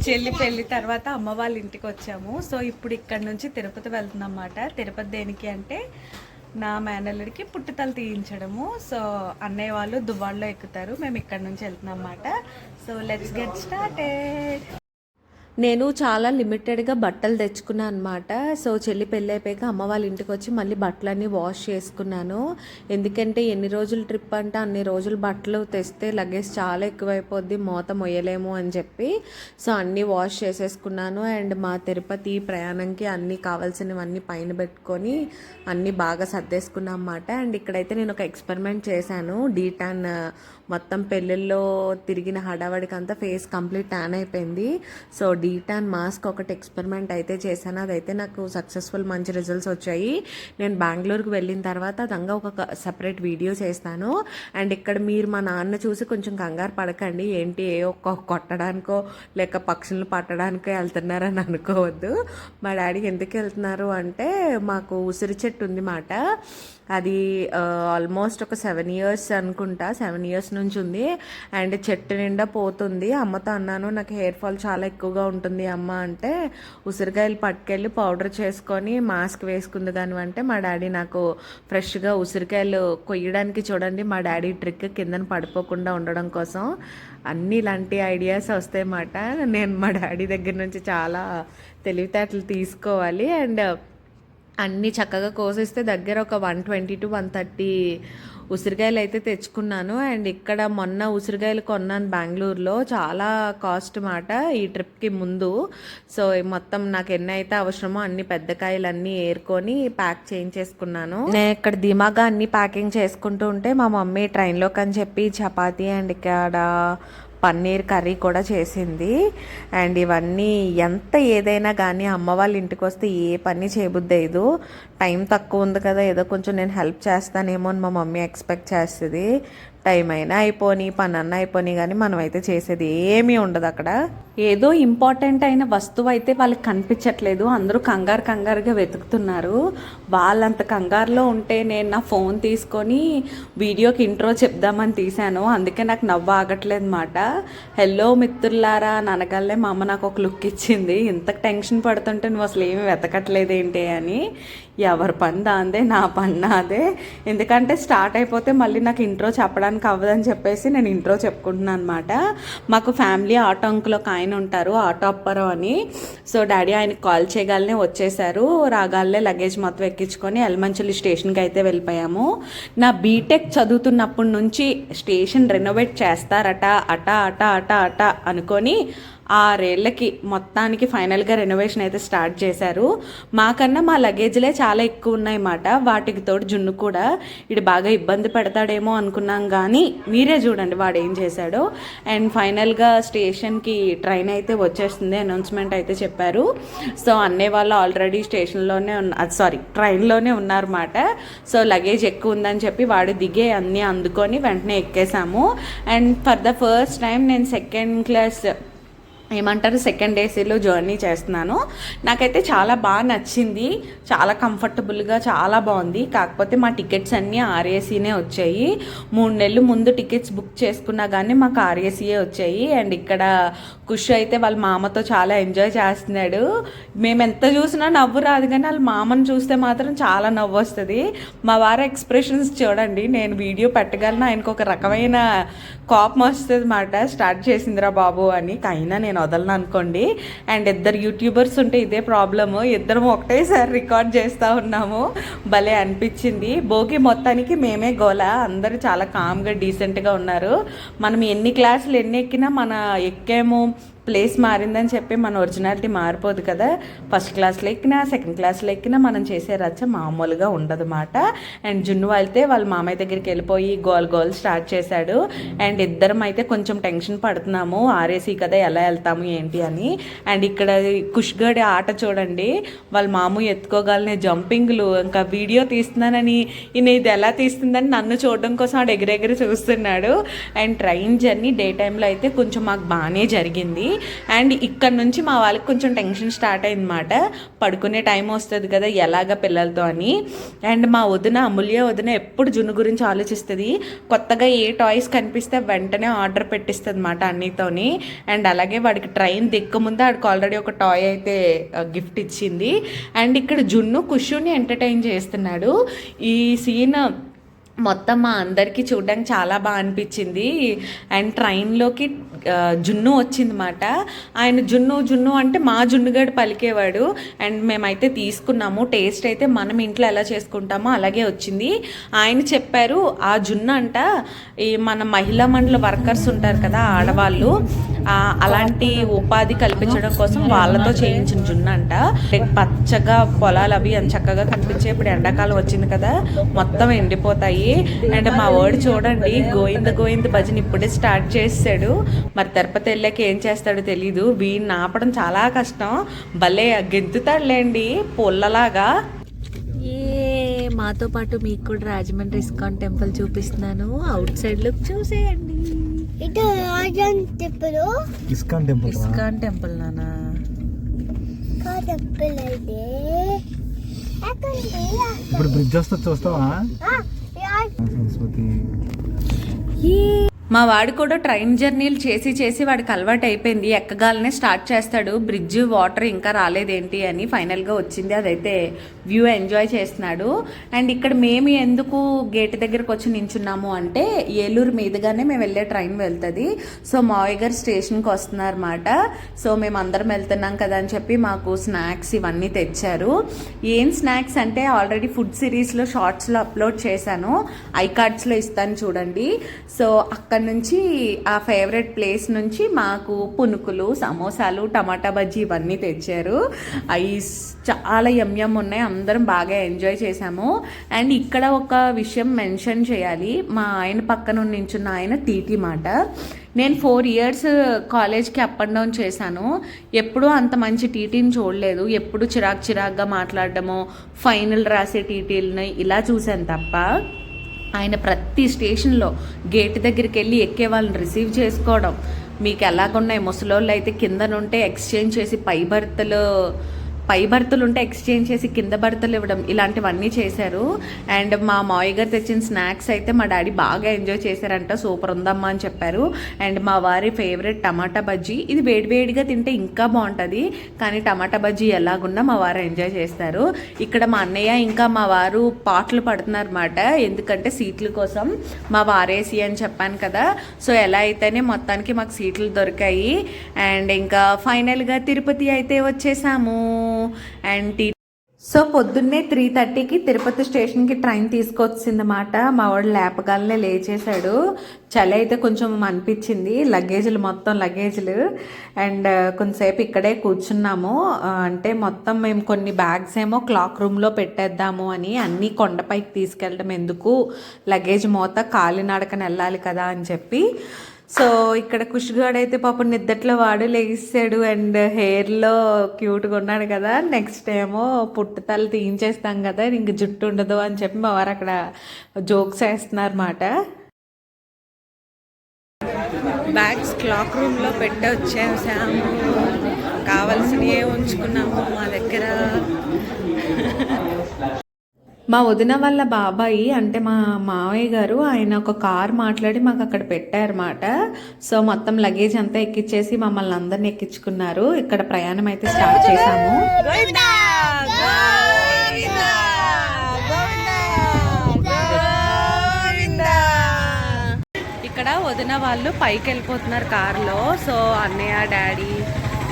చెల్లి పెళ్ళి తర్వాత అమ్మ వాళ్ళ ఇంటికి వచ్చాము. సో ఇప్పుడు ఇక్కడ నుంచి తిరుపతి వెళ్తున్నాం అన్నమాట. తిరుపతి దేనికి అంటే నా మేనల్లుడికి పుట్టుతలు తీయించడము. సో అన్నయ్య వాళ్ళు దువ్వాడలో ఎక్కుతారు, మేము ఇక్కడ నుంచి వెళ్తున్నాం అన్నమాట. So let's get started. నేను చాలా లిమిటెడ్గా బట్టలు తెచ్చుకున్నాను అనమాట. సో చెల్లి పెళ్ళి అయిపోయాక అమ్మ వాళ్ళ ఇంటికి వచ్చి మళ్ళీ బట్టలన్నీ వాష్ చేసుకున్నాను. ఎందుకంటే ఎన్ని రోజులు ట్రిప్ అంటే అన్ని రోజులు బట్టలు తెస్తే లగేజ్ చాలా ఎక్కువైపోద్ది, మోత మొయ్యలేము అని చెప్పి సో అన్నీ వాష్ చేసేసుకున్నాను. అండ్ మా తిరుపతి ప్రయాణంకి అన్నీ కావాల్సినవన్నీ పైన పెట్టుకొని అన్నీ బాగా సర్దేసుకున్నాను అన్నమాట. అండ్ ఇక్కడైతే నేను ఒక ఎక్స్పెరిమెంట్ చేశాను. డీటాన్ మొత్తం పెళ్ళిళ్ళలో తిరిగిన హడావడికి అంతా ఫేస్ కంప్లీట్ ట్యాన్ అయిపోయింది. సో డీటాన్ మాస్క్ ఒకటి ఎక్స్పెరిమెంట్ అయితే చేశాను. అదైతే నాకు సక్సెస్ఫుల్ మంచి రిజల్ట్స్ వచ్చాయి. నేను బెంగళూరుకి వెళ్ళిన తర్వాత అదంగా ఒక సపరేట్ వీడియో చేస్తాను. అండ్ ఇక్కడ మీరు మా నాన్న చూసి కొంచెం కంగారు పడకండి, ఏంటి ఏ ఒక్క కొట్టడానికో లేక పక్షులను పట్టడానికో వెళ్తున్నారని అనుకోవద్దు. మా డాడీ ఎందుకు వెళ్తున్నారు అంటే మాకు ఉసిరి చెట్టు ఉంది మాట. అది ఆల్మోస్ట్ ఒక 7 years అనుకుంటా, 7 years నుంచి ఉంది. అండ్ చెట్టు నిండా పోతుంది. అమ్మతో అన్నాను నాకు హెయిర్ ఫాల్ చాలా ఎక్కువగా ఉంటుంది అమ్మ అంటే, ఉసిరికాయలు పట్టుకెళ్ళి పౌడర్ చేసుకొని మాస్క్ వేసుకుంది కానివంటే మా డాడీ నాకు ఫ్రెష్గా ఉసిరికాయలు కొయ్యడానికి చూడండి మా డాడీ ట్రిక్ కిందన పడిపోకుండా ఉండడం కోసం అన్నీ ఇలాంటి ఐడియాస్ వస్తాయన్నమాట. నేను మా డాడీ దగ్గర నుంచి చాలా తెలివితేటలు తీసుకోవాలి. అండ్ అన్నీ చక్కగా కోసిస్తే దగ్గర ఒక 120 to 130 ఉసిరికాయలు అయితే తెచ్చుకున్నాను. అండ్ ఇక్కడ మొన్న ఉసిరికాయలు కొన్నాను బెంగళూరులో, చాలా కాస్ట్ మాట ఈ ట్రిప్కి ముందు. సో మొత్తం నాకు ఎన్ని అయితే అవసరమో అన్ని పెద్ద కాయలు అన్నీ ఏరుకొని ప్యాక్ చేయించేసుకున్నాను. నేను ఇక్కడ ధీమాగా అన్ని ప్యాకింగ్ చేసుకుంటూ ఉంటే మా మమ్మీ ట్రైన్లోకి అని చెప్పి చపాతీ అండ్ ఇక్కడ పన్నీర్ కర్రీ కూడా చేసింది. అండ్ ఇవన్నీ ఎంత ఏదైనా కానీ అమ్మ వాళ్ళ ఇంటికి వస్తే ఏ పని చేయబుద్దేదు. టైం తక్కువ ఉంది కదా, ఏదో కొంచెం నేను హెల్ప్ చేస్తానేమో అని మా మమ్మీ ఎక్స్పెక్ట్ చేస్తుంది. టైం అయినా అయిపోని పని అన్న అయిపోని కానీ మనం అయితే చేసేది ఏమీ ఉండదు అక్కడ. ఏదో ఇంపార్టెంట్ అయిన వస్తువు అయితే వాళ్ళకి కనిపించట్లేదు, అందరూ కంగారుగా వెతుకుతున్నారు. వాళ్ళంత కంగారులో ఉంటే నేను నా ఫోన్ తీసుకొని వీడియోకి ఇంట్రో చెప్దామని తీశాను. అందుకే నాకు నవ్వు ఆగట్లేదు అన్నమాట. హెల్లో మిత్రులారా అని అనగానే మా అమ్మ నాకు ఒక లుక్ ఇచ్చింది. ఇంత టెన్షన్ పడుతుంటే నువ్వు అసలు ఏమి వెతకట్లేదేంటి అని. ఎవరి పని దాందే, నా పని నాదే. ఎందుకంటే స్టార్ట్ అయిపోతే మళ్ళీ నాకు ఇంట్రో చెప్పడానికి అవ్వదని చెప్పేసి నేను ఇంట్రో చెప్పుకుంటున్నాను అనమాట. మాకు ఫ్యామిలీ ఆటో అంకుల్ ఒక ఆయన ఉంటారు, ఆటో అప్పారావు అని. సో డాడీ ఆయనకి కాల్ చేయగానే వచ్చేసారు. రాగాలే లగేజ్ మొత్తం ఎక్కించుకొని ఎల్మంచలి స్టేషన్కి అయితే వెళ్ళిపోయాము. నా బీటెక్ చదువుతున్నప్పటి నుంచి స్టేషన్ రెనోవేట్ చేస్తారట అట అట అట అట అనుకొని 6 ఏళ్ళకి మొత్తానికి ఫైనల్గా రెనోవేషన్ అయితే స్టార్ట్ చేశారు. మాకన్నా మా లగేజ్లే చాలా ఎక్కువ ఉన్నాయన్నమాట. వాటికి తోడు జున్ను కూడా ఇది బాగా ఇబ్బంది పెడతాడేమో అనుకున్నాం, కానీ మీరే చూడండి వాడు ఏం చేశాడో. అండ్ ఫైనల్గా స్టేషన్కి ట్రైన్ అయితే వచ్చేస్తుంది, అనౌన్స్మెంట్ అయితే చెప్పారు. సో అన్నయ్య వాళ్ళు ఆల్రెడీ స్టేషన్లోనే ట్రైన్లోనే ఉన్నారన్నమాట. సో లగేజ్ ఎక్కువ ఉందని చెప్పి వాడు దిగే అన్నీ అందుకొని వెంటనే ఎక్కేసాము. And for the first time నేను సెకండ్ ఏసీలో జర్నీ చేస్తున్నాను. నాకైతే చాలా బాగా నచ్చింది, చాలా కంఫర్టబుల్గా చాలా బాగుంది. కాకపోతే మా టికెట్స్ అన్నీ ఆర్ఏసీనే వచ్చాయి. 3 నెలలు ముందు టికెట్స్ బుక్ చేసుకున్నా కానీ మాకు ఆర్ఏసీయే వచ్చాయి. అండ్ ఇక్కడ కుష్ అయితే వాళ్ళ మామతో చాలా ఎంజాయ్ చేస్తున్నాడు. మేము ఎంత చూసినా నవ్వు రాదు, కానీ వాళ్ళ మామను చూస్తే మాత్రం చాలా నవ్వు వస్తుంది. మా వారి ఎక్స్ప్రెషన్స్ చూడండి, నేను వీడియో పెట్టగలను, ఆయనకు ఒక రకమైన కోపం వస్తుంది అన్నమాట. స్టార్ట్ చేసిందిరా బాబు అని, అయినా నేను వదలను అనుకోండి. అండ్ 2 యూట్యూబర్స్ ఉంటే ఇదే ప్రాబ్లము, ఇద్దరం ఒకటేసారి రికార్డ్ చేస్తూ ఉన్నాము. భలే అనిపించింది. భోగి మొత్తానికి మేమే గోల, అందరూ చాలా కామ్గా డీసెంట్గా ఉన్నారు. మనం ఎన్ని క్లాసులు ఎక్కినా మన ఎక్కేమో ప్లేస్ మారిందని చెప్పి మన ఒరిజినాలిటీ మారిపోదు కదా. ఫస్ట్ క్లాస్లో ఎక్కినా సెకండ్ క్లాస్లో ఎక్కినా మనం చేసే రచ్చ మామూలుగా ఉండదు మాట. అండ్ జున్ను వెళ్తే వాళ్ళ మామయ్య దగ్గరికి వెళ్ళిపోయి గోల్ స్టార్ట్ చేశాడు. అండ్ ఇద్దరం అయితే కొంచెం టెన్షన్ పడుతున్నాము, ఆర్ఏసీ కదా ఎలా వెళ్తాము ఏంటి అని. అండ్ ఇక్కడ కుష్గడి ఆట చూడండి, వాళ్ళ మాము ఎత్తుకోగలనే జంపింగ్లు, ఇంకా వీడియో తీస్తున్నానని ఈయన ఇది ఎలా తీస్తుందని నన్ను చూడడం కోసం ఆడు ఎగిరెగిరి చూస్తున్నాడు. అండ్ ట్రైన్ జర్నీ డే టైంలో అయితే కొంచెం మాకు బాగానే జరిగింది. అండ్ ఇక్కడ నుంచి మా వాళ్ళకి కొంచెం టెన్షన్ స్టార్ట్ అయిందన్నమాట. పడుకునే టైం వస్తుంది కదా ఎలాగ పిల్లలతో అని. అండ్ మా వదిన అమూల్య వదిన ఎప్పుడు జున్ను గురించి ఆలోచిస్తుంది. కొత్తగా ఏ టాయ్స్ కనిపిస్తే వెంటనే ఆర్డర్ పెట్టిస్తుంది అన్నమాట అన్నితోని. అండ్ అలాగే వాడికి ట్రైన్ దిక్కు ముందు వాడికి ఆల్రెడీ ఒక టాయ్ అయితే గిఫ్ట్ ఇచ్చింది. అండ్ ఇక్కడ జున్ను కుషుని ఎంటర్టైన్ చేస్తున్నాడు. ఈ సీన్ మొత్తం మా అందరికీ చూడడానికి చాలా బాగా అనిపించింది. అండ్ ట్రైన్లోకి జున్ను వచ్చిందన్నమాట. ఆయన జున్ను జున్ను అంటే మా జున్నుగడు పలికేవాడు. అండ్ మేమైతే తీసుకున్నాము. టేస్ట్ అయితే మనం ఇంట్లో ఎలా చేసుకుంటామో అలాగే వచ్చింది. ఆయన చెప్పారు ఆ జున్ను అంట ఈ మన మహిళా మండలి వర్కర్స్ ఉంటారు కదా ఆడవాళ్ళు, అలాంటి ఉపాధి కల్పించడం కోసం వాళ్ళతో చేయించిన జున్ను అంట. పచ్చగా పొలాలు అవి అని చక్కగా కనిపించే. ఇప్పుడు ఎండాకాలం వచ్చింది కదా మొత్తం ఎండిపోతాయి. అండ్ మా వాడు చూడండి గోవింద గోవింద భజన ఇప్పుడే స్టార్ట్ చేసాడు. మరి తిరుపతి వెళ్ళాక ఏం చేస్తాడో తెలీదు. వీడిని ఆపడం చాలా కష్టం. భలే గెంతుతాడులేండి పొల్లలాగా. మాతో పాటు మీకు కూడా రాజమండ్రి ఇస్కాన్ టెంపుల్ చూపిస్తున్నాను. అవుట్ సైడ్ లుక్ చూసేయండి. ఇస్కాన్ టెంపుల్ నానా ఇప్పుడు బ్రిడ్జ్ వస్తే చూస్తావా? మా వాడు కూడా ట్రైన్ జర్నీలు చేసి చేసి వాడికి అలవాటు అయిపోయింది. ఎక్కగాలనే స్టార్ట్ చేస్తాడు. బ్రిడ్జ్ వాటర్ ఇంకా రాలేదేంటి అని. ఫైనల్గా వచ్చింది, అదైతే వ్యూ ఎంజాయ్ చేస్తున్నాడు. అండ్ ఇక్కడ మేము ఎందుకు గేట్ దగ్గరకు వచ్చి నించున్నాము అంటే ఏలూరు మీదుగానే మేము వెళ్ళే ట్రైన్ వెళ్తుంది. సో మావయ్య గారు స్టేషన్కి వస్తున్నారన్నమాట. సో మేము అందరం వెళ్తున్నాం కదా అని చెప్పి మాకు స్నాక్స్ ఇవన్నీ తెచ్చారు. ఏం స్నాక్స్ అంటే ఆల్రెడీ ఫుడ్ సిరీస్లో షార్ట్స్లో అప్లోడ్ చేశాను, ఐకార్డ్స్లో ఇస్తాను చూడండి. సో అక్కడ నుంచి ఆ ఫేవరెట్ ప్లేస్ నుంచి మాకు పునుకులు, సమోసాలు, టమాటా బజ్జీ ఇవన్నీ తెచ్చారు. అవి చాలా యమ్యం ఉన్నాయి. అందరం బాగా ఎంజాయ్ చేసాము. అండ్ ఇక్కడ ఒక విషయం మెన్షన్ చేయాలి. మా ఆయన పక్కన నించున్న ఆయన టీటీ మాట. నేను 4 years కాలేజ్కి అప్ అండ్ డౌన్ చేశాను. ఎప్పుడూ అంత మంచి టీటీని చూడలేదు. ఎప్పుడు చిరాగ్గా మాట్లాడడము, ఫైనల్ రాసే టీటీలని ఇలా చూశాను తప్ప ఆయన ప్రతి స్టేషన్లో గేట్ దగ్గరికి వెళ్ళి ఎక్కే వాళ్ళని రిసీవ్ చేసుకోవడం. మీకు ఎలాగున్నాయి ముసలోళ్ళు అయితే కిందనుంటే ఎక్స్చేంజ్ చేసి పై బర్తులు ఉంటే ఎక్స్చేంజ్ చేసి కింద బర్తులు ఇవ్వడం, ఇలాంటివన్నీ చేశారు. అండ్ మా మావయ్య గారు తెచ్చిన స్నాక్స్ అయితే మా డాడీ బాగా ఎంజాయ్ చేశారంట. సూపర్ ఉందమ్మా అని చెప్పారు. అండ్ మా వారి ఫేవరెట్ టమాటా బజ్జీ. ఇది వేడివేడిగా తింటే ఇంకా బాగుంటుంది, కానీ టమాటా బజ్జీ ఎలాగున్నా మా వారు ఎంజాయ్ చేస్తారు. ఇక్కడ మా అన్నయ్య ఇంకా మా వారు పాటలు పడుతున్నారన్నమాట. ఎందుకంటే సీట్ల కోసం. మా వారేసి అని చెప్పాను కదా. సో ఎలా అయితేనే మొత్తానికి మాకు సీట్లు దొరికాయి. అండ్ ఇంకా ఫైనల్గా తిరుపతి అయితే వచ్చేసాము. అండ్ సో పొద్దున్నే 3:30కి తిరుపతి స్టేషన్కి ట్రైన్ తీసుకొచ్చిందన్నమాట. మా వాడు లేపగాలనే లేచేశాడు. చలి అయితే కొంచెం అనిపించింది. మొత్తం లగేజ్లు. అండ్ కొంతసేపు ఇక్కడే కూర్చున్నాము. అంటే మొత్తం మేము కొన్ని బ్యాగ్స్ ఏమో క్లాక్ రూమ్లో పెట్టేద్దాము అని. అన్నీ కొండపైకి తీసుకెళ్ళడం ఎందుకు, లగేజ్ మోత కాలినడకన వెళ్ళాలి కదా అని చెప్పి. సో ఇక్కడ కుషిగాడు అయితే పాపం నిద్దట్లో వాడు లెగిస్తాడు. అండ్ హెయిర్లో క్యూట్గా ఉన్నాడు కదా. నెక్స్ట్ ఏమో పుట్టుతలు తీయించేస్తాం కదా, ఇంక జుట్టు ఉండదు అని చెప్పి మా వారు అక్కడ జోక్స్ వేస్తున్నారన్నమాట. బ్యాగ్స్ క్లాక్ రూమ్లో పెట్టి వచ్చేసాము. కావాల్సినవి ఉంచుకున్నాము మా దగ్గర. మా వదిన వాళ్ళ బాబాయి అంటే మా మావయ్య గారు, ఆయన ఒక కార్ మాట్లాడి మాకు అక్కడ పెట్టారన్నమాట. సో మొత్తం లగేజ్ అంతా ఎక్కిచ్చేసి మమ్మల్ని అందరిని ఎక్కించుకున్నారు. ఇక్కడ ప్రయాణం అయితే స్టార్ట్ చేసాము. ఇక్కడ వదిన వాళ్ళు పైకి వెళ్ళిపోతున్నారు కారులో. సో అన్నయ్య, డాడీ,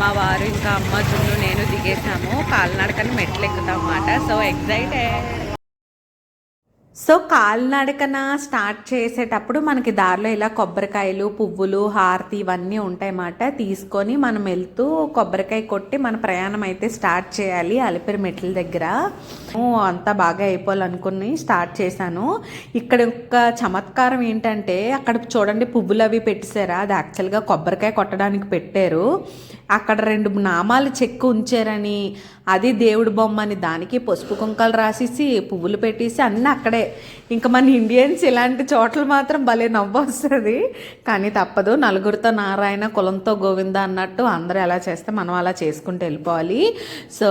మా వారు, ఇంకా అమ్మ, జున్ను, నేను దిగేసాము. కాలినడకని మెట్లు ఎక్కుతాం అన్నమాట. So excited. సో కాలినడకన స్టార్ట్ చేసేటప్పుడు మనకి దారిలో ఇలా కొబ్బరికాయలు, పువ్వులు, హారతి ఇవన్నీ ఉంటాయన్నమాట. తీసుకొని మనం వెళ్తూ కొబ్బరికాయ కొట్టి మన ప్రయాణం అయితే స్టార్ట్ చేయాలి అలిపిరి మెట్ల దగ్గర. అంతా బాగా అయిపోవాలనుకుని స్టార్ట్ చేశాను. ఇక్కడ ఒక చమత్కారం ఏంటంటే అక్కడ చూడండి పువ్వులు అవి పెట్టేశారా, అది యాక్చువల్గా కొబ్బరికాయ కొట్టడానికి పెట్టారు. అక్కడ 2 నామాలు చెక్కు ఉంచారని, అది దేవుడి బొమ్మ అని దానికి పసుపు కుంకాలు రాసేసి పువ్వులు పెట్టేసి అన్నీ అక్కడే. ఇంకా మన ఇండియన్స్ ఇలాంటి చోట్ల మాత్రం భలే నవ్వు వస్తుంది. కానీ తప్పదు, నలుగురితో నారాయణ కులంతో గోవింద అన్నట్టు అందరూ ఎలా చేస్తే మనం అలా చేసుకుంటూ వెళ్ళిపోవాలి. సో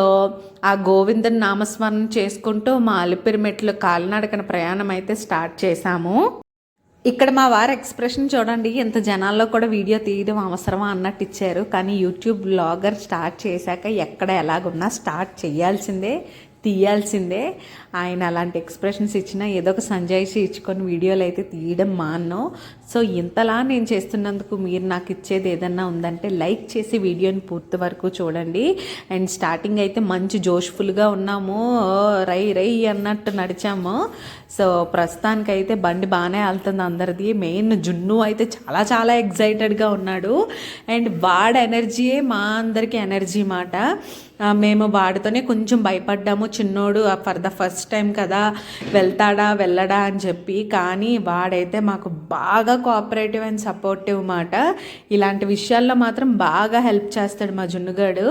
ఆ గోవిందని నామస్మరణ చేసుకుంటూ మా అలిపిరి మెట్లు కాలినడకన ప్రయాణం అయితే స్టార్ట్ చేశాము. ఇక్కడ మా వారి ఎక్స్ప్రెషన్ చూడండి, ఎంత జనాల్లో కూడా వీడియో తీయడం అవసరమా అన్నట్టు ఇచ్చారు. కానీ యూట్యూబ్ బ్లాగర్ స్టార్ట్ చేశాక ఎక్కడ ఎలాగున్నా స్టార్ట్ చేయాల్సిందే, తీయాల్సిందే. ఆయన అలాంటి ఎక్స్ప్రెషన్స్ ఇచ్చినా ఏదో ఒక సంజాయిషి ఇచ్చుకొని వీడియోలు అయితే తీయడం మాను. సో ఇంతలా నేను చేస్తున్నందుకు మీరు నాకు ఇచ్చేది ఏదన్నా ఉందంటే లైక్ చేసి వీడియోని పూర్తి వరకు చూడండి. అండ్ స్టార్టింగ్ అయితే మంచి జోష్ఫుల్గా ఉన్నాము, రై రై అన్నట్టు నడిచాము. సో ప్రస్తుతానికైతే బండి బాగానే వెళ్తుంది అందరిది. మెయిన్ జున్ను అయితే చాలా చాలా ఎగ్జైటెడ్గా ఉన్నాడు. అండ్ వాడి ఎనర్జీయే మా అందరికీ ఎనర్జీ మాట. మేము వాడితోనే కొంచెం భయపడ్డాము, చిన్నోడు ఫర్ ద ఫస్ట్ టైం కదా వెళ్తాడా వెళ్ళడా అని చెప్పి. కానీ వాడైతే మాకు బాగా కోఆపరేటివ్ అండ్ సపోర్టివ్ మాట. ఇలాంటి విషయాల్లో మాత్రం బాగా హెల్ప్ చేస్తాడు మా జున్నుగాడు.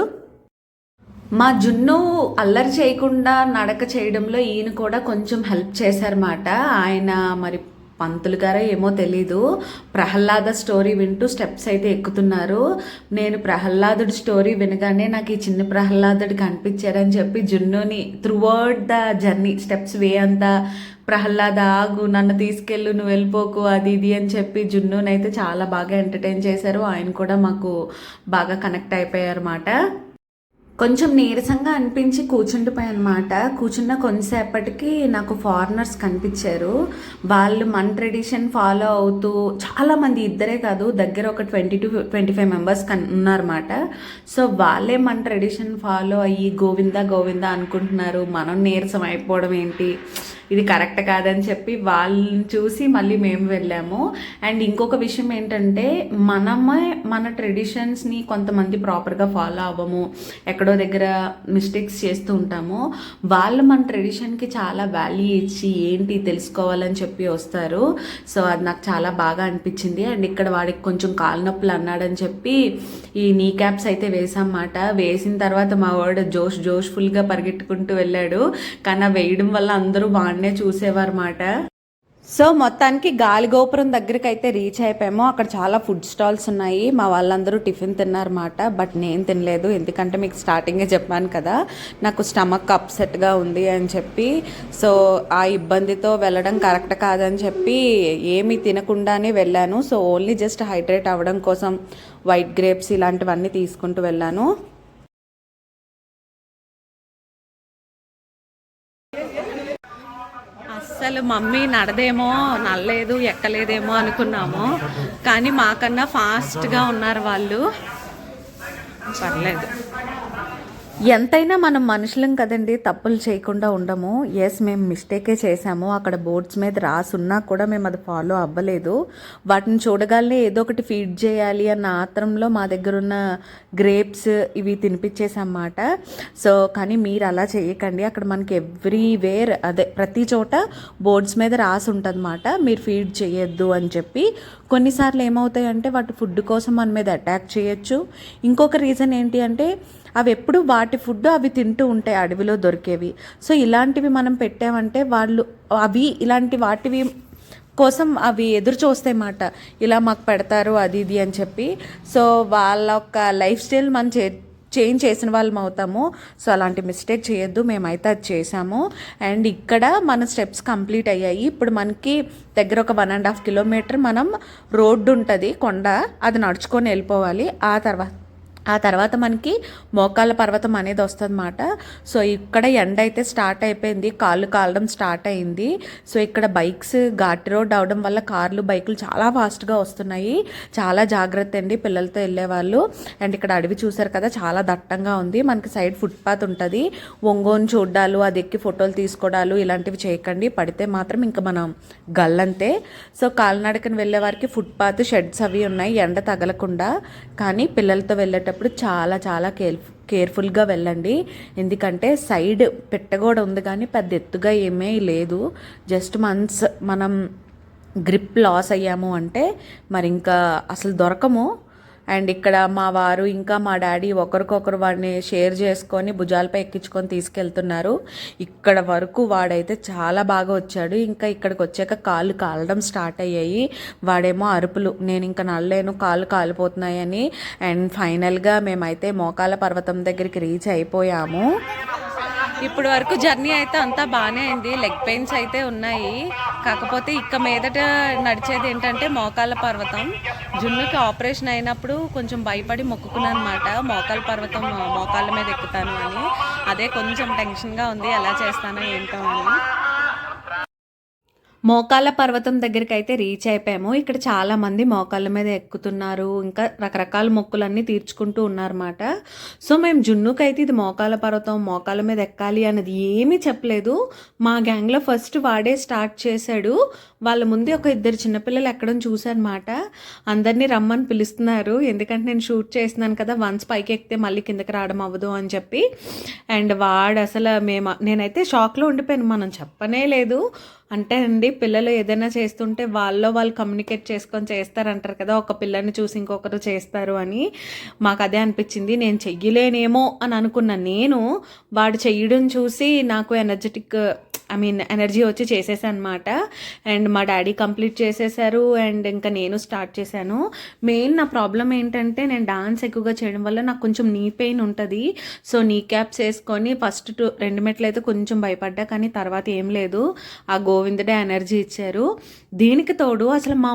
మా జున్ను అల్లరి చేయకుండా నడక చేయడంలో ఈయన కూడా కొంచెం హెల్ప్ చేశారన్నమాట. ఆయన మరి పంతులు గారో ఏమో తెలీదు, ప్రహ్లాద స్టోరీ వింటూ స్టెప్స్ అయితే ఎక్కుతున్నారు. నేను ప్రహ్లాదుడి స్టోరీ వినగానే నాకు ఈ చిన్న ప్రహ్లాదుడు కనిపించారని చెప్పి జున్నుని త్రూఅవుట్ ద జర్నీ స్టెప్స్ వే అంతా ప్రహ్లాద ఆగు, నన్ను తీసుకెళ్ళు, నువ్వు వెళ్ళిపోకు, అది ఇది అని చెప్పి జున్నునైతే చాలా బాగా ఎంటర్టైన్ చేశారు. ఆయన కూడా మాకు బాగా కనెక్ట్ అయిపోయారు అన్నమాట. కొంచెం నీరసంగా అనిపించి కూర్చుండిపోయాను అనమాట. కూర్చున్న కొంతసేపటికి నాకు ఫారినర్స్ కనిపించారు. వాళ్ళు మన ట్రెడిషన్ ఫాలో అవుతూ చాలామంది, ఇద్దరే కాదు దగ్గర ఒక 20 to 25 మెంబర్స్ ఉన్నారన్నమాట. సో వాళ్ళే మన ట్రెడిషన్ ఫాలో అయ్యి గోవింద గోవింద అనుకుంటున్నారు. మనం నీరసం అయిపోవడం ఏంటి, ఇది కరెక్ట్ కాదని చెప్పి వాళ్ళని చూసి మళ్ళీ మేము వెళ్ళాము. అండ్ ఇంకొక విషయం ఏంటంటే, మనమే మన ట్రెడిషన్స్ని కొంతమంది ప్రాపర్గా ఫాలో అవ్వము, ఎక్కడో దగ్గర మిస్టేక్స్ చేస్తూ ఉంటాము. వాళ్ళు మన ట్రెడిషన్కి చాలా వాల్యూ ఇచ్చి ఏంటి తెలుసుకోవాలని చెప్పి వస్తారు. సో అది నాకు చాలా బాగా అనిపించింది. అండ్ ఇక్కడ వాడికి కొంచెం కాలు నొప్పులు అన్నాడని చెప్పి ఈ నీ క్యాప్స్ అయితే వేసామన్నమాట. వేసిన తర్వాత మా వాడు జోష్ఫుల్గా పరిగెట్టుకుంటూ వెళ్ళాడు. కానీ వేయడం వల్ల అందరూ వాడినే చూసేవారన్నమాట. సో మొత్తానికి గాలిగోపురం దగ్గరికి అయితే రీచ్ అయిపోయాము. అక్కడ చాలా ఫుడ్ స్టాల్స్ ఉన్నాయి. మా వాళ్ళందరూ టిఫిన్ తిన్నారన్నమాట. బట్ నేను తినలేదు, ఎందుకంటే మీకు స్టార్టింగే చెప్పాను కదా నాకు స్టమక్ అప్సెట్గా ఉంది అని చెప్పి. సో ఆ ఇబ్బందితో వెళ్ళడం కరెక్ట్ కాదని చెప్పి ఏమీ తినకుండానే వెళ్ళాను. సో ఓన్లీ జస్ట్ హైడ్రేట్ అవ్వడం కోసం వైట్ గ్రేప్స్ ఇలాంటివన్నీ తీసుకుంటూ వెళ్ళాను. అసలు మమ్మీ నడదేమో, నడలేదు, ఎక్కలేదేమో అనుకున్నాము. కానీ మాకన్నా ఫాస్ట్గా ఉన్నారు వాళ్ళు. పర్లేదు, ఎంతైనా మనం మనుషులం కదండి, తప్పులు చేయకుండా ఉండము. ఎస్, మేము మిస్టేకే చేసాము. అక్కడ బోర్డ్స్ మీద రాసున్నా కూడా మేము అది ఫాలో అవ్వలేదు. వాటిని చూడగానే ఏదో ఒకటి ఫీడ్ చేయాలి అన్న ఆత్రంలో మా దగ్గర ఉన్న గ్రేప్స్ ఇవి తినిపించేసామాట. సో కానీ మీరు అలా చేయకండి. అక్కడ మనకి ఎవ్రీవేర్ అదే ప్రతి చోట బోర్డ్స్ మీద రాసి ఉంటుంది అన్నమాట, మీరు ఫీడ్ చేయొద్దు అని చెప్పి. కొన్నిసార్లు ఏమవుతాయంటే వాటి ఫుడ్ కోసం మన మీద అటాక్ చేయొచ్చు. ఇంకొక రీజన్ ఏంటి అంటే అవి ఎప్పుడు వాటి ఫుడ్ అవి తింటూ ఉంటాయి, అడవిలో దొరికేవి. సో ఇలాంటివి మనం పెట్టామంటే వాళ్ళు అవి ఇలాంటి వాటివి కోసం అవి ఎదురు చూస్తాయి మాట, ఇలా మాకు పెడతారు అది ఇది అని చెప్పి. సో వాళ్ళ యొక్క లైఫ్ స్టైల్ మనం చేంజ్ చేసిన వాళ్ళం అవుతాము. సో అలాంటి మిస్టేక్ చేయొద్దు. మేమైతే అది చేసాము. అండ్ ఇక్కడ మన స్టెప్స్ కంప్లీట్ అయ్యాయి. ఇప్పుడు మనకి దగ్గర ఒక 1.5 కిలోమీటర్ మనం రోడ్డు ఉంటుంది, కొండ, అది నడుచుకొని వెళ్ళిపోవాలి. ఆ తర్వాత మనకి మోకాళ్ళ పర్వతం అనేది వస్తుందన్నమాట. సో ఇక్కడ ఎండ అయితే స్టార్ట్ అయిపోయింది, కాళ్ళు కాలడం స్టార్ట్ అయింది. సో ఇక్కడ బైక్స్ ఘాట్ రోడ్ అవడం వల్ల కార్లు బైకులు చాలా ఫాస్ట్గా వస్తున్నాయి. చాలా జాగ్రత్త అండి పిల్లలతో వెళ్ళేవాళ్ళు. అండ్ ఇక్కడ అడవి చూసారు కదా, చాలా దట్టంగా ఉంది. మనకి సైడ్ ఫుట్పాత్ ఉంటుంది. ఒంగోని చూడ్డాలు, అది ఎక్కి ఫోటోలు తీసుకోవడాలు ఇలాంటివి చేయకండి. పడితే మాత్రం ఇంకా మనం గల్లంతే. సో కాలినడకని వెళ్ళే వారికి ఫుట్పాత్ షెడ్స్ అవి ఉన్నాయి ఎండ తగలకుండా. కానీ పిల్లలతో వెళ్ళేటప్పుడు చాలా చాలా కేర్ఫుల్గా వెళ్ళండి. ఎందుకంటే సైడ్ పెట్టగోడ ఉంది కానీ పెద్ద ఎత్తుగా ఏమీ లేదు. జస్ట్ మనం గ్రిప్ లాస్ అయ్యాము అంటే మరి ఇంకా అసలు దొరకము. అండ్ ఇక్కడ మా వారు ఇంకా మా డాడీ ఒకరికొకరు వాడిని షేర్ చేసుకొని భుజాలపై ఎక్కించుకొని తీసుకెళ్తున్నారు. ఇక్కడ వరకు వాడైతే చాలా బాగా వచ్చాడు. ఇంకా ఇక్కడికి వచ్చాక కాళ్ళు కాలడం స్టార్ట్ అయ్యాయి. వాడేమో అరుపులు, నేను ఇంకా నడలేను, కాళ్ళు కాలిపోతున్నాయని. అండ్ ఫైనల్గా మేమైతే మోకాల పర్వతం దగ్గరికి రీచ్ అయిపోయాము. ఇప్పుడు వరకు జర్నీ అయితే అంతా బాగానే అయింది. లెగ్ పెయిన్స్ అయితే ఉన్నాయి. కాకపోతే ఇక మీదట నడిచేది ఏంటంటే మోకాళ్ళ పర్వతం. జున్నుకి ఆపరేషన్ అయినప్పుడు కొంచెం భయపడి మొక్కుకున్నాను అనమాట, మోకాళ్ళ పర్వతం మోకాళ్ళ మీద ఎక్కుతాను అని. అదే కొంచెం టెన్షన్గా ఉంది, ఎలా చేస్తానో ఏంటో అని. మోకాళ్ళ పర్వతం దగ్గరికి అయితే రీచ్ అయిపోయాము. ఇక్కడ చాలామంది మోకాళ్ళ మీద ఎక్కుతున్నారు, ఇంకా రకరకాల మొక్కులన్నీ తీర్చుకుంటూ ఉన్నారన్నమాట. సో మేము జున్నుకైతే ఇది మోకాళ్ళ పర్వతం, మోకాళ్ళ మీద ఎక్కాలి అన్నది ఏమీ చెప్పలేదు. మా గ్యాంగ్లో ఫస్ట్ వాడే స్టార్ట్ చేశాడు. వాళ్ళ ముందే ఒక ఇద్దరు చిన్నపిల్లలు ఎక్కడం చూసారన్నమాట. అందరినీ రమ్మని పిలుస్తున్నారు, ఎందుకంటే నేను షూట్ చేస్తున్నాను కదా, వన్స్ పైకి ఎక్కితే మళ్ళీ కిందకి రావడం అవ్వదు అని చెప్పి. అండ్ వాడు అసలు నేనైతే షాక్లో ఉండిపోయాను, మనం చెప్పనే లేదు. అంటే అండి, పిల్లలు ఏదైనా చేస్తుంటే వాళ్ళు కమ్యూనికేట్ చేసుకొని చేస్తారంటారు కదా, ఒక పిల్లని చూసి ఇంకొకరు చేస్తారు అని. మాకు అదే అనిపించింది. నేను చెయ్యలేనేమో అని అనుకున్నాను. నేను వాడు చెయ్యడం చూసి నాకు ఎనర్జీ వచ్చి చేసేసాను అనమాట. అండ్ మా డాడీ కంప్లీట్ చేసేసారు. అండ్ ఇంకా నేను స్టార్ట్ చేశాను. మెయిన్ నా ప్రాబ్లం ఏంటంటే, నేను డాన్స్ ఎక్కువగా చేయడం వల్ల నాకు కొంచెం నీ పెయిన్ ఉంటుంది. సో నీ క్యాప్స్ వేసుకొని ఫస్ట్ 2 మెట్లు అయితే కొంచెం భయపడ్డా, కానీ తర్వాత ఏం లేదు, ఆ గోవిందుడే ఎనర్జీ ఇచ్చారు. దీనికి తోడు అసలు మా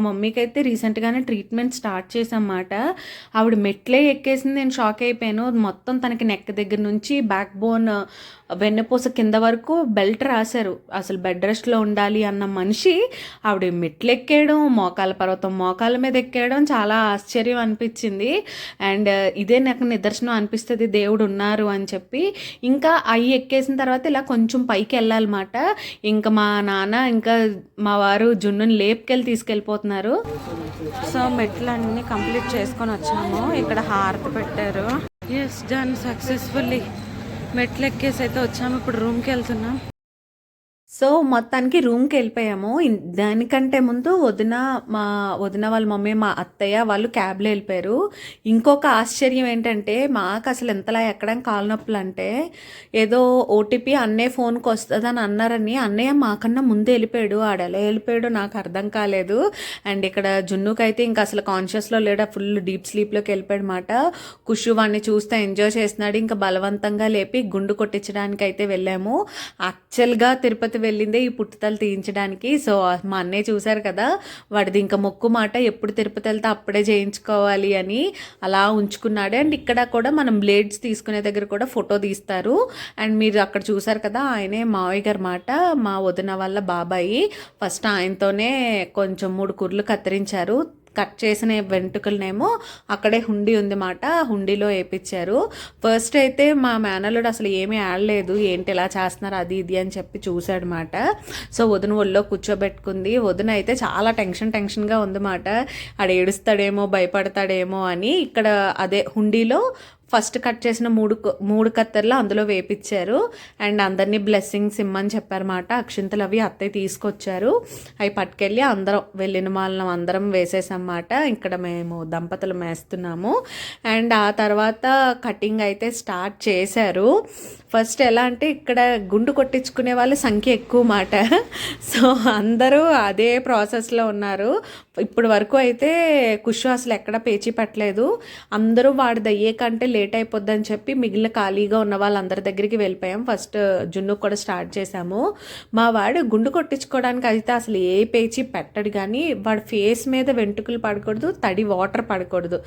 మమ్మీకి అయితే రీసెంట్గానే ట్రీట్మెంట్ స్టార్ట్ చేసామన్నమాట. ఆవిడ మెట్లే ఎక్కేసింది, నేను షాక్ అయిపోయాను. మొత్తం తనకి నెక్ దగ్గర నుంచి బ్యాక్ బోన్, వెన్నపూస కింద వరకు బెల్ట్ రాశారు. అసలు బెడ్ రెస్ట్లో ఉండాలి అన్న మనిషి ఆవిడ మెట్లు ఎక్కేయడం, మోకాళ్ళ పర్వతం మోకాళ్ళ మీద ఎక్కేయడం చాలా ఆశ్చర్యం అనిపించింది. అండ్ ఇదే నాకు నిదర్శనం అనిపిస్తుంది దేవుడు ఉన్నారు అని చెప్పి. ఇంకా అవి ఎక్కేసిన తర్వాత ఇలా కొంచెం పైకి వెళ్ళాలన్నమాట. ఇంకా మా నాన్న ఇంకా మా వారు జున్నుని లేపుకెళ్ళి తీసుకెళ్ళిపోతున్నారు. సో మెట్లన్నీ కంప్లీట్ చేసుకొని వచ్చాము. ఇక్కడ హారతి పెట్టారు. Yes done successfully. మెట్లు ఎక్కేసి అయితే వచ్చాము. ఇప్పుడు రూమ్కి వెళ్తున్నాం. సో మొత్తానికి రూమ్కి వెళ్ళిపోయాము. దానికంటే ముందు మా వదిన వాళ్ళ మమ్మీ, మా అత్తయ్య వాళ్ళు క్యాబ్లో వెళ్ళిపోయారు. ఇంకొక ఆశ్చర్యం ఏంటంటే, మాకు అసలు ఎంతలా ఎక్కడం కాలు నొప్పులు అంటే, ఏదో ఓటీపీ అన్నయ్య ఫోన్కి వస్తుందని అన్నారని అన్నయ్య మాకన్నా ముందే వెళ్ళిపోయాడు. ఆడెలా వెళ్ళిపోయాడు నాకు అర్థం కాలేదు. అండ్ ఇక్కడ జున్నుకైతే ఇంకా అసలు కాన్షియస్లో లేడా, ఫుల్ డీప్ స్లీప్లోకి వెళ్ళిపోయాడు అనమాట. కుషు వాడిని చూస్తే ఎంజాయ్ చేస్తున్నాడు. ఇంకా బలవంతంగా లేపి గుండు కొట్టించడానికి అయితే వెళ్ళాము. యాక్చువల్గా తిరుపతి వెళ్ళిందే ఈ పుట్టుతలు తీయించడానికి. సో మా అన్నయ్య చూశారు కదా, వాడిది ఇంకా మొక్కు మాట, ఎప్పుడు తిరుపతి వెళ్తే అప్పుడే చేయించుకోవాలి అని అలా ఉంచుకున్నాడు. అండ్ ఇక్కడ కూడా మనం బ్లేడ్స్ తీసుకునే దగ్గర కూడా ఫోటో తీస్తారు. అండ్ మీరు అక్కడ చూసారు కదా, ఆయనే మావయ్య గారు మాట, మా వదిన వాళ్ళ బాబాయి. ఫస్ట్ ఆయనతోనే కొంచెం 3 కుర్లు కత్తిరించారు. కట్ చేసిన వెంట్రుకలనేమో అక్కడే హుండీ ఉంది మాట, హుండీలో వేయించారు. ఫస్ట్ అయితే మా మేనల్లుడు అసలు ఏమీ ఆడలేదు, ఏంటి ఎలా చేస్తున్నారు అది ఇది అని చెప్పి చూశాడనమాట. సో వదిన ఒళ్ళో కూర్చోబెట్టుకుంది. వదిన అయితే చాలా టెన్షన్గా ఉందన్నమాట, ఆడు ఏడుస్తాడేమో భయపడతాడేమో అని. ఇక్కడ అదే హుండీలో ఫస్ట్ కట్ చేసిన 3 కత్తెరలు అందులో వేపించారు. అండ్ అందరినీ బ్లెస్సింగ్స్ ఇమ్మని చెప్పారన్నమాట. అక్షింతలు అవి అత్తయ్య తీసుకొచ్చారు. అవి పట్టుకెళ్ళి వెళ్ళిన వాళ్ళం అందరం వేసేసామన్నమాట. ఇక్కడ మేము దంపతులు వేస్తున్నాము. అండ్ ఆ తర్వాత కటింగ్ అయితే స్టార్ట్ చేశారు. ఫస్ట్ ఎలా అంటే, ఇక్కడ గుండు కొట్టించుకునే వాళ్ళ సంఖ్య ఎక్కువ మాట. సో అందరూ అదే ప్రాసెస్లో ఉన్నారు. ఇప్పుడు వరకు అయితే కుషు అసలు ఎక్కడ పేచీ పెట్టలేదు. అందరూ వాడిది అయ్యే కంటే లేట్ అయిపోద్దని చెప్పి మిగిలిన ఖాళీగా ఉన్న వాళ్ళందరి దగ్గరికి వెళ్ళిపోయాం. ఫస్ట్ జున్ను కూడా స్టార్ట్ చేశాము. మా వాడు గుండు కొట్టించుకోవడానికి అయితే అసలు ఏ పేచీ పెట్టడు, కానీ వాడి ఫేస్ మీద వెంట్రుకలు పడకూడదు, తడి వాటర్ పడకూడదు.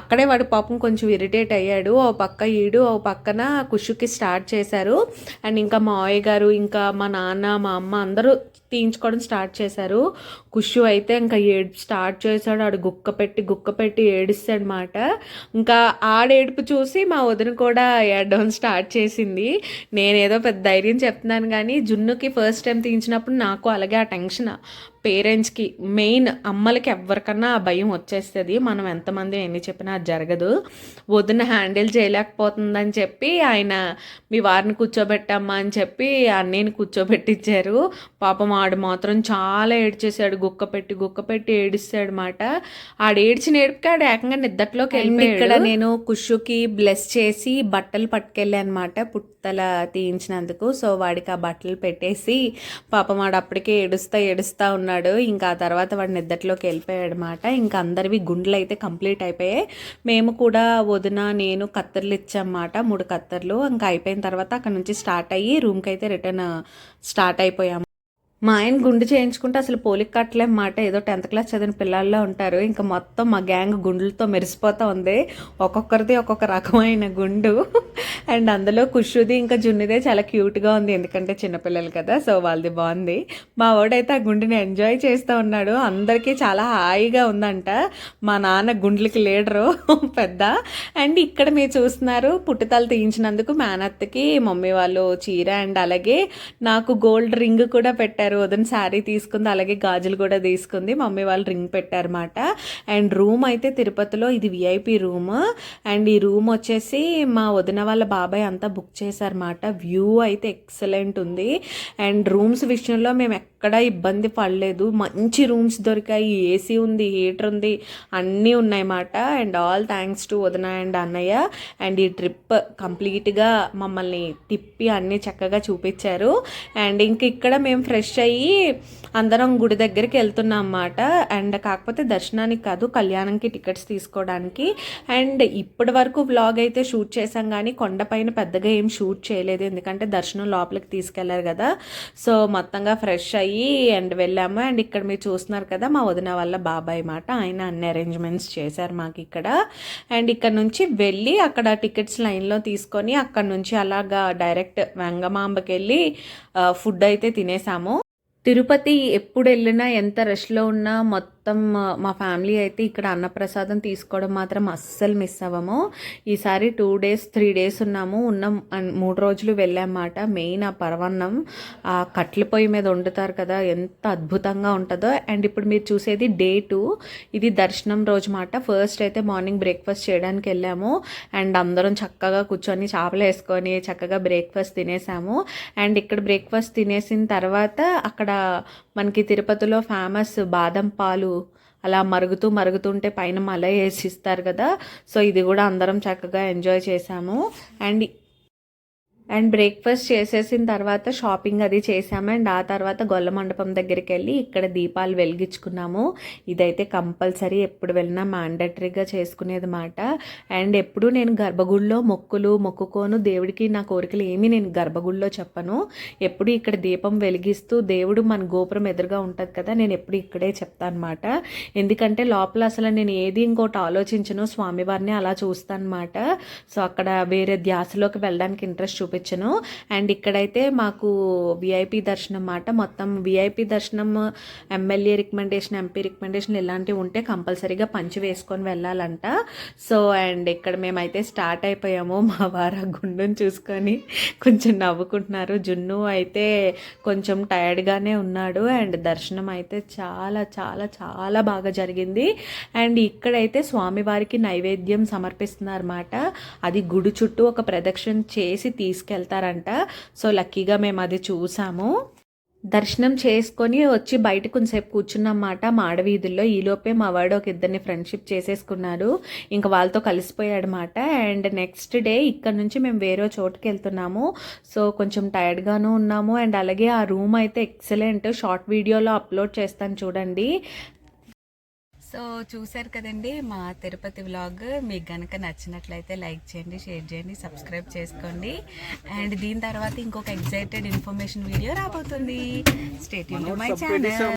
అక్కడే వాడు పాపం కొంచెం ఇరిటేట్ అయ్యాడు. ఓ పక్క ఈడు, ఓ పక్కన కుషుకి స్టార్ట్ చేశారు. అండ్ ఇంకా మా మావయ్య గారు, ఇంకా మా నాన్న, మా అమ్మ అందరూ తీయించుకోవడం స్టార్ట్ చేశారు. కుషు అయితే ఇంకా స్టార్ట్ చేశాడు. ఆడు గుక్క పెట్టి ఏడిస్తాడనమాట. ఇంకా ఆడేడుపు చూసి మా వదిన కూడా ఏడడం స్టార్ట్ చేసింది. నేనేదో పెద్ద ధైర్యం చెప్తున్నాను, కానీ జున్నుకి ఫస్ట్ టైం తీయించినప్పుడు నాకు అలాగే ఆ టెన్షన్. పేరెంట్స్కి మెయిన్ అమ్మలకి ఎవరికన్నా ఆ భయం వచ్చేస్తుంది. మనం ఎంతమంది ఎన్ని చెప్పినా అది జరగదు. వదిన హ్యాండిల్ చేయలేకపోతుందని చెప్పి ఆయన మీ వారిని కూర్చోబెట్టమ్మా అని చెప్పి అన్నయ్యని కూర్చోబెట్టించారు. పాపం ఆడు మాత్రం చాలా ఏడ్చేసాడు. గుక్క పెట్టి ఏడిస్తాడు మాట. ఆడు ఏడ్చిన ఏడుపుకి ఆడు ఏకంగా నిద్దట్లోకి వెళ్ళిపోయాడు. ఇక్కడ నేను కుషుకి బ్లెస్ చేసి బట్టలు పట్టుకెళ్ళాను అనమాట, పుట్టల తీయించినందుకు. సో వాడికి ఆ బట్టలు పెట్టేసి పాపం వాడు అప్పటికే ఏడుస్తా ఉన్నాడు. ఇంకా ఆ తర్వాత వాడు నిద్దట్లోకి వెళ్ళిపోయాడు అనమాట. ఇంకా అందరివి గుండెలు అయితే కంప్లీట్ అయిపోయాయి. మేము కూడా వదిన నేను కత్తెర్లు ఇచ్చామన్నమాట, 3 కత్తెర్లు. ఇంకా అయిపోయిన తర్వాత అక్కడ నుంచి స్టార్ట్ అయ్యి రూమ్కి అయితే రిటర్న్ స్టార్ట్ అయిపోయాము. మా ఆయన గుండు చేయించుకుంటే అసలు పోలిక కట్టలేమాట. ఏదో 10th క్లాస్ చదివిన పిల్లల్లో ఉంటారు. ఇంకా మొత్తం మా గ్యాంగ్ గుండులతో మెరిసిపోతూ ఉంది. ఒక్కొక్కరిది ఒక్కొక్క రకమైన గుండు. అండ్ అందులో కుషుది ఇంకా జున్నిదే చాలా క్యూట్గా ఉంది, ఎందుకంటే చిన్నపిల్లలు కదా, సో వాళ్ళది బాగుంది. మా వాడైతే ఆ గుండుని ఎంజాయ్ చేస్తూ ఉన్నాడు. అందరికీ చాలా హాయిగా ఉందంట. మా నాన్న గుండ్లకి లీడరు పెద్ద. అండ్ ఇక్కడ మీరు చూస్తున్నారు పుట్టుతలు తీయించినందుకు మేనత్తకి మమ్మీ వాళ్ళు చీర అండ్ అలాగే నాకు గోల్డ్ రింగ్ కూడా పెట్టారు. వదిన శారీ తీసుకుంది, అలాగే గాజులు కూడా తీసుకుంది. మమ్మీ వాళ్ళు రింగ్ పెట్టారన్నమాట. అండ్ రూమ్ అయితే తిరుపతిలో ఇది VIP రూమ్. అండ్ ఈ రూమ్ వచ్చేసి మా వదిన వాళ్ళ బాబాయ్ అంతా బుక్ చేశారన్నమాట. వ్యూ అయితే ఎక్సలెంట్ ఉంది. అండ్ రూమ్స్ విషయంలో మేము ఎక్కడా ఇబ్బంది పడలేదు. మంచి రూమ్స్ దొరికాయి, AC ఉంది, హీటర్ ఉంది, అన్నీ ఉన్నాయన్నమాట. అండ్ ఆల్ థ్యాంక్స్ టు వదిన అండ్ అన్నయ్య. అండ్ ఈ ట్రిప్ కంప్లీట్గా మమ్మల్ని తిప్పి అన్నీ చక్కగా చూపించారు. అండ్ ఇంక ఇక్కడ మేము ఫ్రెష్ అయ్యి అందరం గుడి దగ్గరికి వెళ్తున్నాం అన్నమాట. అండ్ కాకపోతే దర్శనానికి కాదు, కళ్యాణంకి టికెట్స్ తీసుకోవడానికి. అండ్ ఇప్పటి వరకు వ్లాగ్ అయితే షూట్ చేసాం కానీ కొండపైన పెద్దగా ఏం షూట్ చేయలేదు, ఎందుకంటే దర్శనం లోపలికి తీసుకెళ్లారు కదా. సో మొత్తంగా ఫ్రెష్ అయ్యి అండ్ వెళ్ళాము. అండ్ ఇక్కడ మీరు చూస్తున్నారు కదా మా వదిన వాళ్ళ బాబాయ్ మాట, ఆయన అన్ని అరేంజ్మెంట్స్ చేశారు మాకు ఇక్కడ. అండ్ ఇక్కడ నుంచి వెళ్ళి అక్కడ టికెట్స్ లైన్లో తీసుకొని అక్కడ నుంచి అలాగా డైరెక్ట్ వెంగమాంబకి వెళ్ళి ఫుడ్ అయితే తినేసాము. తిరుపతి ఎప్పుడు వెళ్ళినా ఎంత రష్లో ఉన్నా మొత్తం మా ఫ్యామిలీ అయితే ఇక్కడ అన్నప్రసాదం తీసుకోవడం మాత్రం అస్సలు మిస్ అవ్వము. ఈసారి 2 days 3 days ఉన్నాము. 3 రోజులు వెళ్ళామన్నమాట. మెయిన్ ఆ పరవన్నం ఆ కట్ల పొయ్యి మీద వండుతారు కదా, ఎంత అద్భుతంగా ఉంటుందో. అండ్ ఇప్పుడు మీరు చూసేది Day 2, ఇది దర్శనం రోజు మాట. ఫస్ట్ అయితే మార్నింగ్ బ్రేక్ఫాస్ట్ చేయడానికి వెళ్ళాము. అండ్ అందరం చక్కగా కూర్చొని చేపలు వేసుకొని చక్కగా బ్రేక్ఫాస్ట్ తినేసాము. అండ్ ఇక్కడ బ్రేక్ఫాస్ట్ తినేసిన తర్వాత అక్కడ మనకి తిరుపతిలో ఫేమస్ బాదం పాలు అలా మరుగుతుంటే పైన మలై వేసి ఇస్తారు కదా, సో ఇది కూడా అందరం చక్కగా ఎంజాయ్ చేసాము. అండ్ బ్రేక్ఫాస్ట్ చేసేసిన తర్వాత షాపింగ్ అది చేసాము. అండ్ ఆ తర్వాత గొల్ల మండపం దగ్గరికి వెళ్ళి ఇక్కడ దీపాలు వెలిగించుకున్నాము. ఇదైతే కంపల్సరీ ఎప్పుడు వెళ్ళినా మ్యాండటరీగా చేసుకునేది మాట. అండ్ ఎప్పుడు నేను గర్భగుడిలో మొక్కుకోను, దేవుడికి నా కోరికలు ఏమీ నేను గర్భగుడిలో చెప్పను. ఎప్పుడు ఇక్కడ దీపం వెలిగిస్తూ దేవుడు మన గోపురం ఎదురుగా ఉంటుంది కదా, నేను ఎప్పుడు ఇక్కడే చెప్తాను అనమాట. ఎందుకంటే లోపల అసలు నేను ఏది ఇంకోటి ఆలోచించను, స్వామివారిని అలా చూస్తాను అనమాట. సో అక్కడ వేరే ధ్యాసలోకి వెళ్ళడానికి ఇంట్రెస్ట్ చూపించాను. అండ్ ఇక్కడైతే మాకు VIP దర్శనం మాట. మొత్తం VIP దర్శనం, MLA రికమెండేషన్, MP రికమెండేషన్ ఇలాంటివి ఉంటే కంపల్సరీగా పంచి వేసుకొని వెళ్ళాలంట. సో అండ్ ఇక్కడ మేమైతే స్టార్ట్ అయిపోయాము. మా వారు గుండుని చూసుకొని కొంచెం నవ్వుకుంటున్నారు. జున్ను అయితే కొంచెం టైర్డ్గానే ఉన్నాడు. అండ్ దర్శనం అయితే చాలా చాలా చాలా బాగా జరిగింది. అండ్ ఇక్కడైతే స్వామివారికి నైవేద్యం సమర్పిస్తున్నారన్నమాట. అది గుడి చుట్టూ ఒక ప్రదక్షిణ చేసి తీసుకెళ్తారంట. సో లక్కీగా మేము అది చూసాము. దర్శనం చేసుకొని వచ్చి బయట కొంచెంసేపు కూర్చున్నమాట మాడవీధుల్లో. ఈలోపే మా వాడు ఒక ఇద్దరిని ఫ్రెండ్షిప్ చేసేసుకున్నారు, ఇంకా వాళ్ళతో కలిసిపోయాడనమాట. అండ్ నెక్స్ట్ డే ఇక్కడ నుంచి మేము వేరే చోటుకి వెళ్తున్నాము. సో కొంచెం టైర్డ్గాను ఉన్నాము. అండ్ అలాగే ఆ రూమ్ అయితే ఎక్సలెంట్, షార్ట్ వీడియోలో అప్లోడ్ చేస్తాను చూడండి. సో చూసారు కదండి మా తిరుపతి వ్లాగ్. మీకు కనుక నచ్చినట్లయితే లైక్ చేయండి, షేర్ చేయండి, సబ్స్క్రైబ్ చేసుకోండి. అండ్ దీని తర్వాత ఇంకొక ఎగ్జైటెడ్ ఇన్ఫర్మేషన్ వీడియో రాబోతుంది. Stay tune to my channel.